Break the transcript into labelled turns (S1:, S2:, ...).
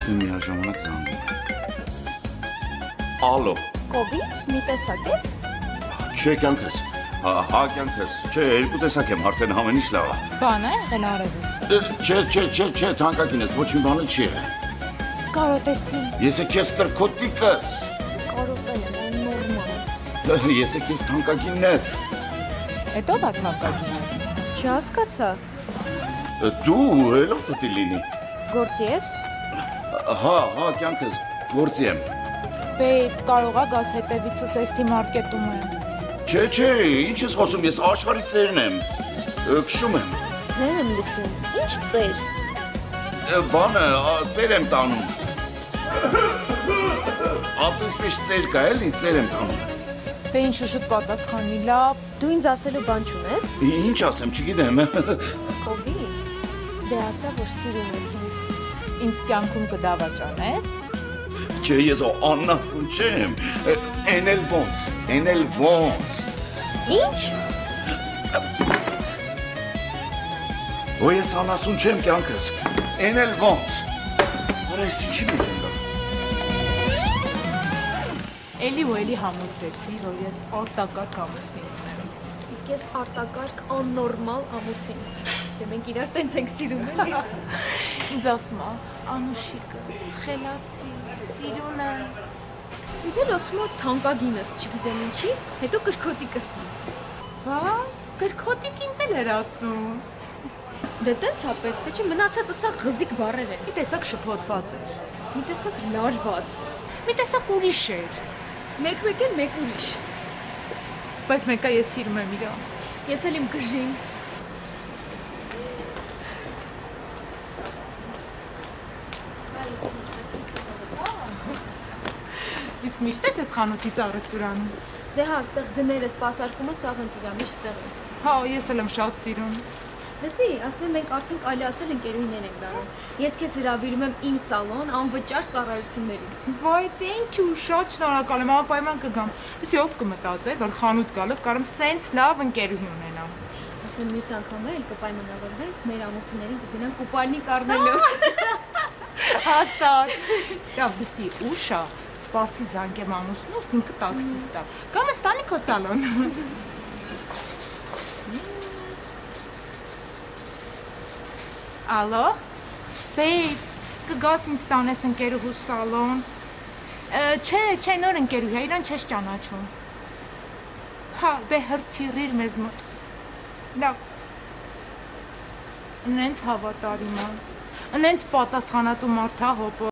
S1: Միաժամանակ զանգում։ Ալո։
S2: Կոբիս, մի տեսակ ես։
S1: Չէ, կյանքս։ Հա, կյանքս։ Չէ, երկու տեսակ եմ, արդեն ամեն ինչ լավ է։
S3: Բան է եղել արևի։
S1: Չէ, թանկագին ես, ոչ մի բան չի եղել։
S3: Կարոտեցի։
S1: Ես է քեզ կրկոտիկս։
S2: Կարոտել եմ, նորմալ։
S1: Ես է քեզ թանկագինն ես։
S3: Հետո բա թանկագին։
S2: Չհասկացա։
S1: Դու ելով պետք է լինի։
S2: Գործի ես։
S1: Հա, կյանքս, գործի եմ։
S3: Բեյ, կարող է գաս հետևիցս էստի մարկետում եմ։
S1: Չէ, ինչ ես խոսում, ես աշխարհի ծերն եմ։ Քշում եմ։
S2: Ձեր եմ լսում։ Ինչ ծեր։
S1: Բանը, ծեր եմ տանում։ Ավտոսպեշ ծեր կա, էլի, ծեր եմ տանում։
S3: Դե ինչու շուտ պատասխանի, լավ։
S2: Դու ինձ ասելու բան չունես։
S1: Ինչ ասեմ, չգիտեմ։
S2: Կոբի։ Դե ասա, որ սիրում ես ինձ։
S3: Ինձ կյանքում կդավաճանես։
S1: Չէ, ես աննասուն չեմ։ Էն էլ ոնց։
S2: Ինչ։
S1: Ո ես աննասուն չեմ կյանքս։ Էն էլ ոնց։ Արա ես ինչի մեջ եմ գա։
S3: Էլի ու էլի համոզվեցի, որ ես արտակարգ ամուսին ունեմ։
S2: Իսկ ես արտակարգ աննորմալ ամուսին։ Դե մենք իրար տենց ենք սիրում էլի։
S3: Ինձ ասում է, Անուշիկս, խելացի, սիրունս։
S2: Ինչ էլ ասում է թանկագինս, չգիտեմ ինչի, հետո կրկոտիկս։
S3: Վայ, կրկոտիկ ինձ էլ էր ասում։
S2: Դե տենց է պետք, թե չէ մնացածը սա ղզիկ բառեր են։
S3: Մի տեսակ շփոթված էր։
S2: Մի տեսակ լարված։
S3: Մի տեսակ ուրիշ էր։
S2: Մեկ էլ մեկ ուրիշ։
S3: Բայց մեկը ես սիրում եմ իրան։
S2: Ես էլ իմ գժին։
S3: Իսկ միշտ ես խանութից առևտուր անում։
S2: Դե հա, ստեղ գները, սպասարկումը սաղ ընտիրա, միշտ ստեղ եմ։
S3: Հա, ես էլ եմ շատ սիրում։
S2: Լսի, ասում եմ մենք արդեն կարելի ասել ընկերուհիներ ենք դառնում։ Ես քեզ հրավիրում եմ իմ սալոն անվճար ծառայությունների։
S3: Վայ, thank you, շատ շնորհակալ եմ, անպայման կգամ։ Իսկ ով կմտածեր, որ խանութ գալով կարամ սենց լավ ընկերուհի ունենամ։
S2: Ասում եմ մյուս անգամ էլ կպայմանավորվենք մեր ամուսիններին կգնանք կուպալնիկ առնելու։
S3: Հաստատ։ Լավ, դսի, ուշա, սպասի զանգեմ ամուսնուս, ինքը տաքսիստ է։ Կամ ես տանի քո սալոն։ Ալո։ Babe, կգաս ինձ տանես ընկերուհուս սալոն։ Չէ, նոր ընկերուհի է, իրան չես ճանաչում։ Հա, դե հրթիռիր մեզ մոտ։ Լավ։ Նենց հավատարիմ է։ Նենց պատասխանատու մարդ է հոպո։